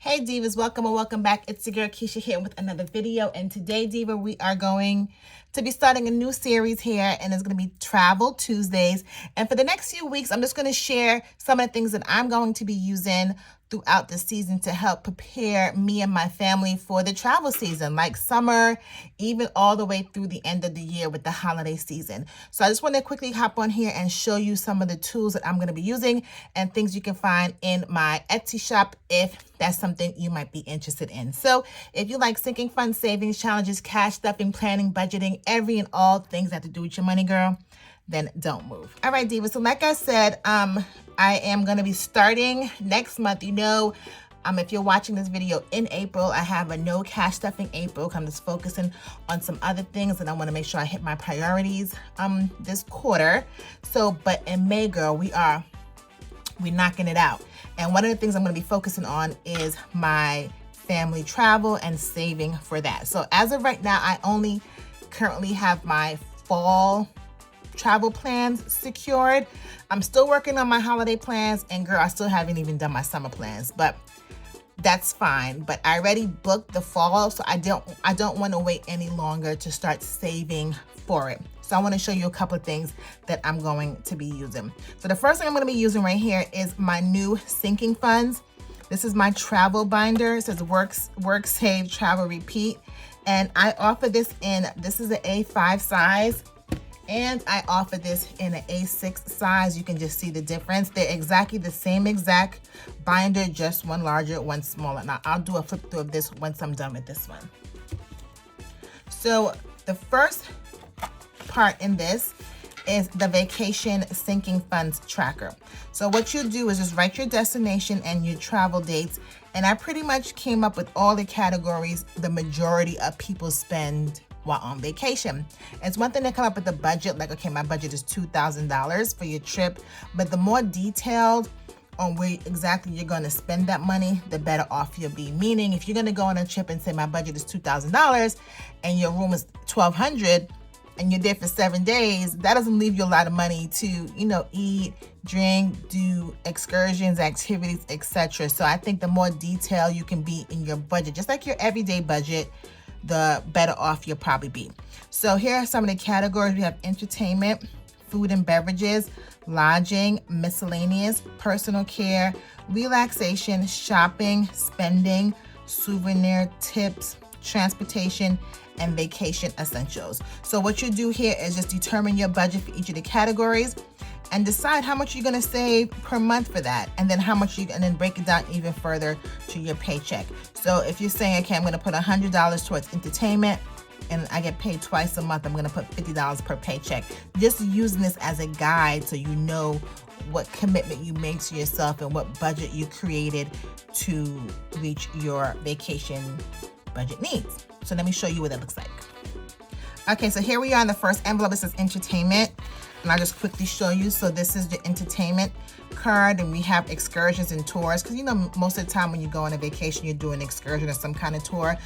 Hey Divas, welcome and welcome back. It's your girl Keisha here with another video, and today, Diva, we are going to be starting a new series here, and it's going to be Travel Tuesdays. And for the next few weeks, I'm just going to share some of the things that I'm going to be using throughout the season to help prepare me and my family for the travel season, like summer, even all the way through the end of the year with the holiday season. So I just want to quickly hop on here and show you some of the tools that I'm going to be using and things you can find in my Etsy shop if that's something you might be interested in. So if you like sinking funds, savings, challenges, cash stuffing, planning, budgeting, every and all things that have to do with your money, girl, then don't move. All right, Diva. So like I said, I am going to be starting next month. If you're watching this video in April, I have a no cash stuffing April. I'm just focusing on some other things, and I want to make sure I hit my priorities this quarter. But in May, girl, we're knocking it out. And one of the things I'm going to be focusing on is my family travel and saving for that. So as of right now, I only currently have my fall travel plans secured. I'm still working on my holiday plans, and girl, I still haven't even done my summer plans, but that's fine. But I already booked the fall, so I don't want to wait any longer to start saving for it. So I want to show you a couple of things that I'm going to be using. So the first thing I'm going to be using right here is my new sinking funds. This is my travel binder. It says work, save, travel, repeat. And I offer this this is an A5 size. And I offer this in an A6 size. You can just see the difference. They're exactly the same exact binder, just one larger, one smaller. Now I'll do a flip through of this once I'm done with this one. So the first part in this is the vacation sinking funds tracker. So what you do is just write your destination and your travel dates. And I pretty much came up with all the categories the majority of people spend while on vacation. It's one thing to come up with a budget, like, okay, my budget is $2,000 for your trip, but the more detailed on where exactly you're going to spend that money, the better off you'll be. Meaning, if you're going to go on a trip and say my budget is $2,000 and your room is $1,200 and you're there for 7 days, that doesn't leave you a lot of money to, eat, drink, do excursions, activities, etc. So I think the more detailed you can be in your budget, just like your everyday budget, the better off you'll probably be. So here are some of the categories. We have entertainment, food and beverages, lodging, miscellaneous, personal care, relaxation, shopping, spending, souvenir, tips, transportation, and vacation essentials. So what you do here is just determine your budget for each of the categories and decide how much you're going to save per month for that, and then and then break it down even further to your paycheck. So if you're saying, okay, I'm going to put $100 towards entertainment and I get paid twice a month, I'm going to put $50 per paycheck. Just using this as a guide so you know what commitment you made to yourself and what budget you created to reach your vacation budget needs. So let me show you what that looks like. Okay, so here we are in the first envelope. It says entertainment. And I'll just quickly show you. So this is the entertainment card, and we have excursions and tours. Because most of the time when you go on a vacation, you're doing an excursion or some kind of tour.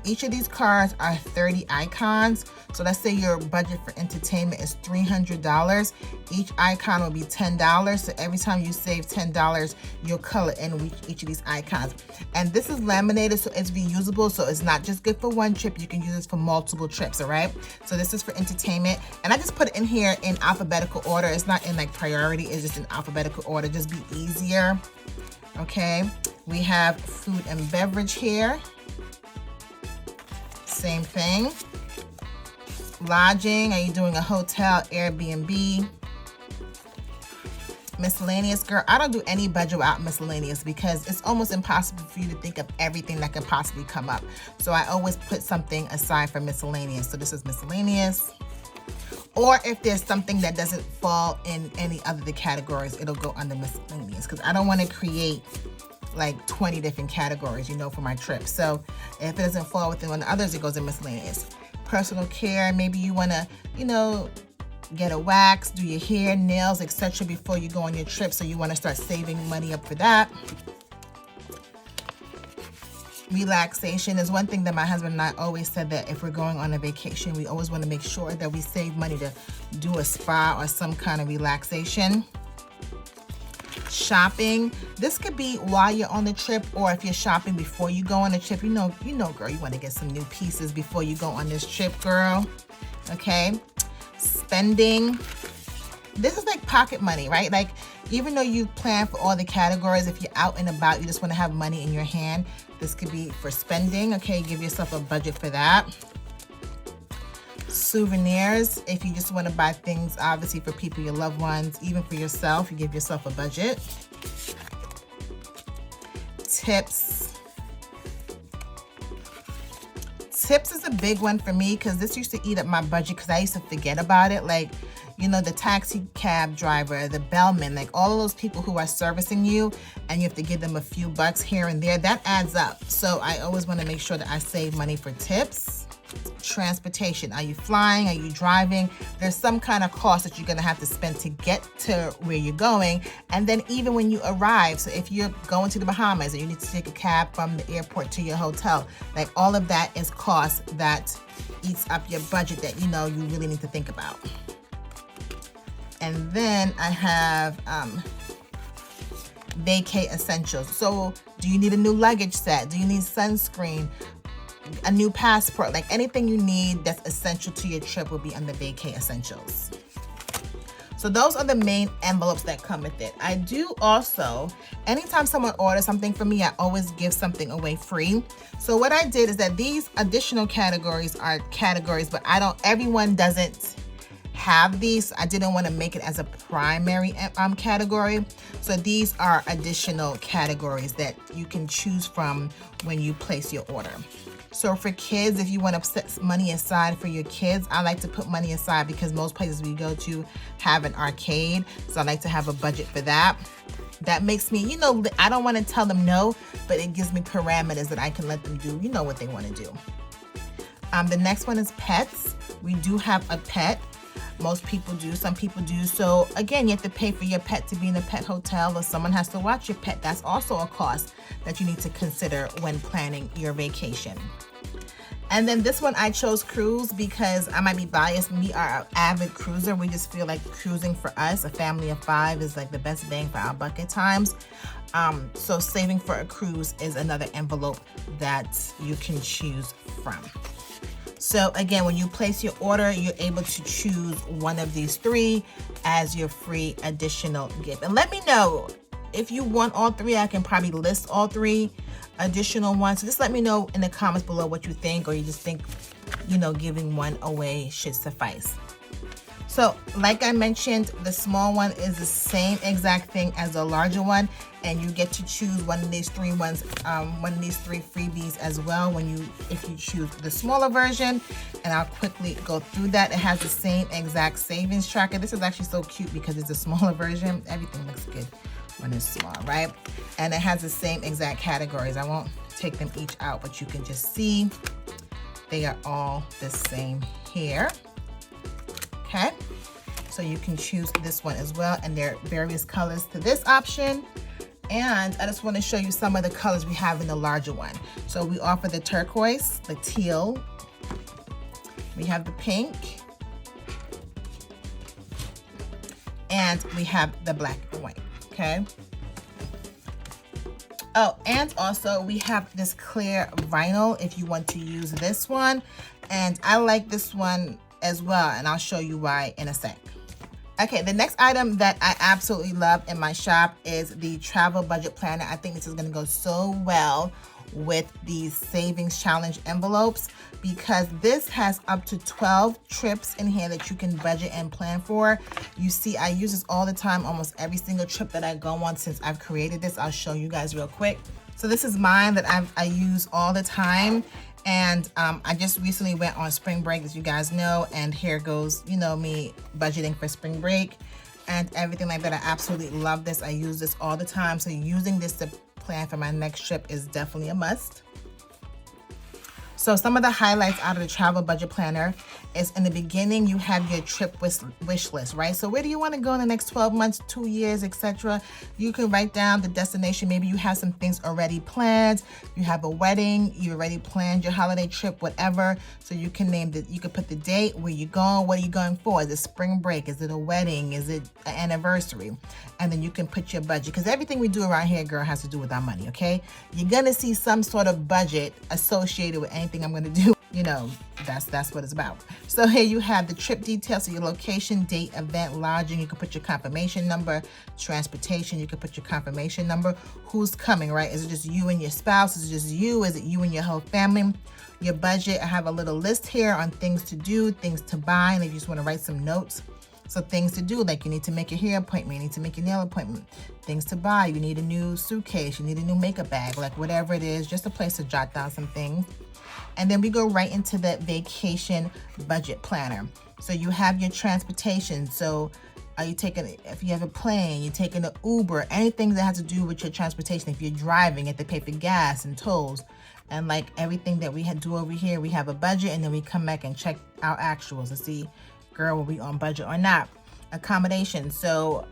Each of these cards are 30 icons. So let's say your budget for entertainment is $300. Each icon will be $10. So every time you save $10, you'll color in each of these icons. And this is laminated, so it's reusable. So it's not just good for one trip. You can use this for multiple trips, all right? So this is for entertainment. And I just put it in here in alphabetical order. It's not in like priority. It's just in alphabetical order. Just be easier, okay? We have food and beverage here. Same thing. Lodging, are you doing a hotel, Airbnb? Miscellaneous, girl, I don't do any budget without miscellaneous because it's almost impossible for you to think of everything that could possibly come up. So I always put something aside for miscellaneous. So this is miscellaneous. Or if there's something that doesn't fall in any other of the categories, it'll go under miscellaneous because I don't want to create like 20 different categories, for my trip. So if it doesn't fall within one of the others, it goes in miscellaneous. Personal care, maybe you want to, get a wax, do your hair, nails, etc. before you go on your trip. So you want to start saving money up for that. Relaxation is one thing that my husband and I always said, that if we're going on a vacation, we always want to make sure that we save money to do a spa or some kind of relaxation. shopping. This could be while you're on the trip, or if you're shopping before you go on the trip. You know, girl, you want to get some new pieces before you go on this trip, girl. Okay. Spending. This is like pocket money, right? Like, even though you plan for all the categories, if you're out and about, you just want to have money in your hand, this could be for spending. Okay, give yourself a budget for that. Souvenirs, if you just want to buy things, obviously for people, your loved ones, even for yourself, you give yourself a budget. Tips. Tips is a big one for me because this used to eat up my budget because I used to forget about it. Like, you know, the taxi cab driver, the bellman, like all of those people who are servicing you, and you have to give them a few bucks here and there, that adds up. So I always want to make sure that I save money for tips. Transportation. Are you flying? Are you driving? There's some kind of cost that you're going to have to spend to get to where you're going. And then even when you arrive, so if you're going to the Bahamas and you need to take a cab from the airport to your hotel, like all of that is cost that eats up your budget that, you know, you really need to think about. And then I have vacay essentials. So do you need a new luggage set? Do you need sunscreen? A new passport? Like anything you need that's essential to your trip will be under vacay essentials. So those are the main envelopes that come with it. I do also, anytime someone orders something from me, I always give something away free. So what I did is that these additional categories are categories, but everyone doesn't have these. I didn't want to make it as a primary category. So these are additional categories that you can choose from when you place your order. So for kids, if you want to set money aside for your kids, I like to put money aside because most places we go to have an arcade. So I like to have a budget for that. That makes me, you know, I don't want to tell them no, but it gives me parameters that I can let them do, you know, what they want to do. The next one is pets. We do have a pet. Most people do, some people do. So again, you have to pay for your pet to be in a pet hotel, or someone has to watch your pet. That's also a cost that you need to consider when planning your vacation. And then this one, I chose cruise because I might be biased. We are an avid cruiser. We just feel like cruising for us, a family of 5, is like the best bang for our buck at times. So saving for a cruise is another envelope that you can choose from. So again, when you place your order, you're able to choose one of these 3 as your free additional gift. And let me know if you want all 3. I can probably list all 3 additional ones. So just let me know in the comments below what you think, or you just think, you know, giving one away should suffice. So like I mentioned, the small one is the same exact thing as the larger one, and you get to choose one of these 3 ones, one of these 3 freebies as well if you choose the smaller version. And I'll quickly go through that. It has the same exact savings tracker. This is actually so cute because it's a smaller version. Everything looks good when it's small, right? And it has the same exact categories. I won't take them each out, but you can just see they are all the same here. Okay, so you can choose this one as well, and there are various colors to this option. And I just want to show you some of the colors we have in the larger one. So we offer the turquoise, the teal, we have the pink, and we have the black and white, okay? Oh, and also we have this clear vinyl if you want to use this one. And I like this one as well, and I'll show you why in a sec. Okay, the next item that I absolutely love in my shop is the travel budget planner. I think this is gonna go so well with these savings challenge envelopes because this has up to 12 trips in here that you can budget and plan for. You see, I use this all the time, almost every single trip that I go on since I've created this. I'll show you guys real quick. So this is mine that I use all the time. And I just recently went on spring break, as you guys know, and here goes, you know, me budgeting for spring break and everything like that. I absolutely love this. I use this all the time. So using this to plan for my next trip is definitely a must. So some of the highlights out of the travel budget planner is in the beginning, you have your trip wish list, right? So where do you want to go in the next 12 months, 2 years, etc. You can write down the destination. Maybe you have some things already planned. You have a wedding, you already planned your holiday trip, whatever. So you can name the, you can put the date, where you going, what are you going for? Is it spring break? Is it a wedding? Is it an anniversary? And then you can put your budget, because everything we do around here, girl, has to do with our money, okay? You're gonna see some sort of budget associated with anything I'm gonna do. You know, that's what it's about. So here you have the trip details, so your location, date, event, lodging. You can put your confirmation number. Transportation, you can put your confirmation number. Who's coming, right? Is it just you and your spouse? Is it just you? Is it you and your whole family? Your budget, I have a little list here on things to do, things to buy, and if you just want to write some notes. So things to do, like you need to make your hair appointment, you need to make your nail appointment. Things to buy, you need a new suitcase, you need a new makeup bag, like whatever it is, just a place to jot down some things. And then we go right into the vacation budget planner. So you have your transportation. So are you taking, if you have a plane, you're taking an Uber, anything that has to do with your transportation. If you're driving, you have to pay for gas and tolls. And like everything that we do over here, we have a budget, and then we come back and check our actuals to see, girl, were we on budget or not? Accommodation. So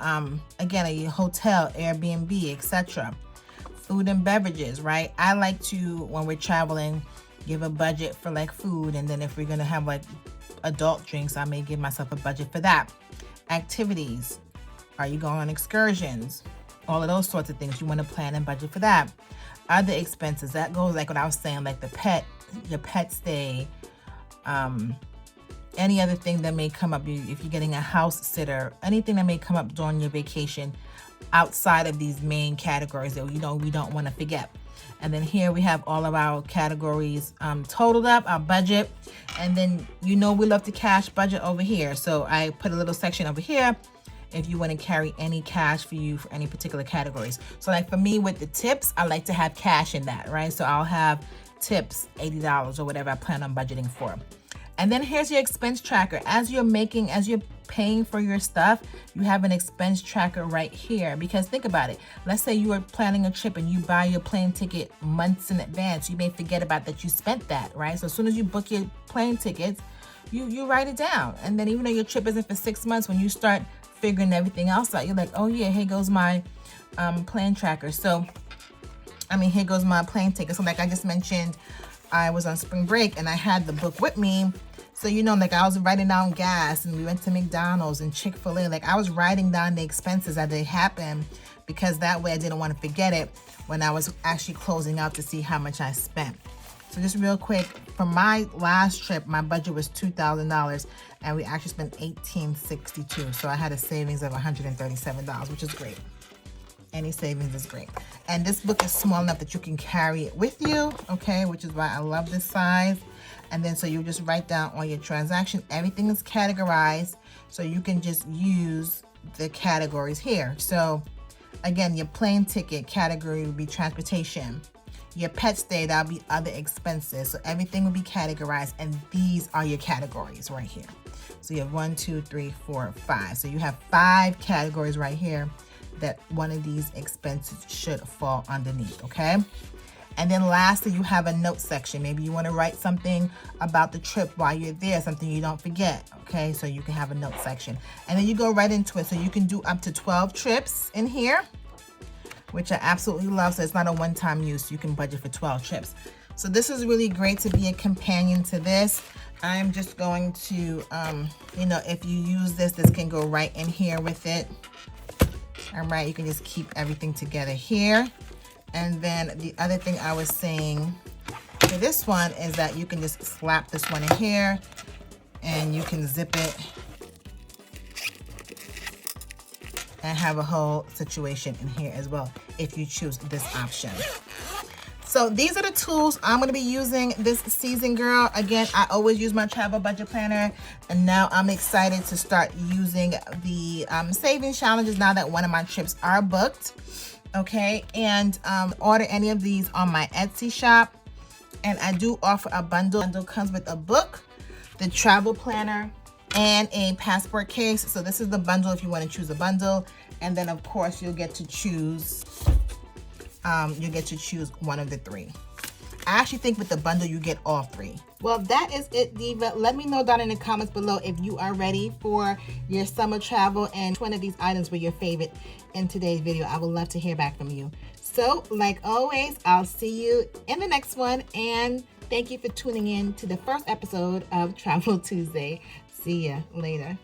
again, a hotel, Airbnb, etc. Food and beverages, right? I like to, when we're traveling, give a budget for like food, and then if we're gonna have like adult drinks, I may give myself a budget for that. Activities. Are you going on excursions? All of those sorts of things. You want to plan and budget for that. Other expenses, that goes like what I was saying, like your pet stay, any other thing that may come up, if you're getting a house sitter, anything that may come up during your vacation outside of these main categories that we don't want to forget. And then here we have all of our categories totaled up, our budget. And then we love to cash budget over here. So I put a little section over here if you want to carry any cash for you for any particular categories. So like for me with the tips, I like to have cash in that, right? So I'll have tips, $80 or whatever I plan on budgeting for. And then here's your expense tracker. As you're paying for your stuff, you have an expense tracker right here. Because think about it. Let's say you are planning a trip and you buy your plane ticket months in advance. You may forget about that you spent that, right? So as soon as you book your plane tickets, you write it down. And then even though your trip isn't for 6 months, when you start figuring everything else out, you're like, oh yeah, here goes my plane tracker. So, here goes my plane ticket. So like I just mentioned, I was on spring break and I had the book with me. So, like I was writing down gas, and we went to McDonald's and Chick-fil-A. Like I was writing down the expenses as they happened, because that way I didn't want to forget it when I was actually closing out to see how much I spent. So just real quick, for my last trip, my budget was $2,000 and we actually spent $1,862. So I had a savings of $137, which is great. Any savings is great. And this book is small enough that you can carry it with you, okay, which is why I love this size. And then so you just write down all your transactions. Everything is categorized, so you can just use the categories here. So again, your plane ticket category would be transportation. Your pet stay, that'll be other expenses. So everything will be categorized, and these are your categories right here. So you have 1, 2, 3, 4, 5. So you have 5 categories right here that one of these expenses should fall underneath, okay? And then lastly, you have a note section. Maybe you want to write something about the trip while you're there, something you don't forget, okay? So you can have a note section. And then you go right into it. So you can do up to 12 trips in here, which I absolutely love. So it's not a one-time use. You can budget for 12 trips. So this is really great to be a companion to this. I'm just going to, if you use this, this can go right in here with it. All right, you can just keep everything together here. And then the other thing I was saying for this one is that you can just slap this one in here and you can zip it and have a whole situation in here as well if you choose this option. So these are the tools I'm going to be using this season, girl. Again, I always use my travel budget planner, and now I'm excited to start using the savings challenges now that one of my trips are booked. Okay, and order any of these on my Etsy shop. And I do offer a bundle. The bundle comes with a book, the travel planner, and a passport case. So this is the bundle if you want to choose a bundle. And then of course you'll get to choose one of the 3. I actually think with the bundle you get all 3. Well, that is it, Diva. Let me know down in the comments below if you are ready for your summer travel and which one of these items were your favorite in today's video. I would love to hear back from you. So, like always, I'll see you in the next one, and thank you for tuning in to the first episode of Travel Tuesday. See ya later.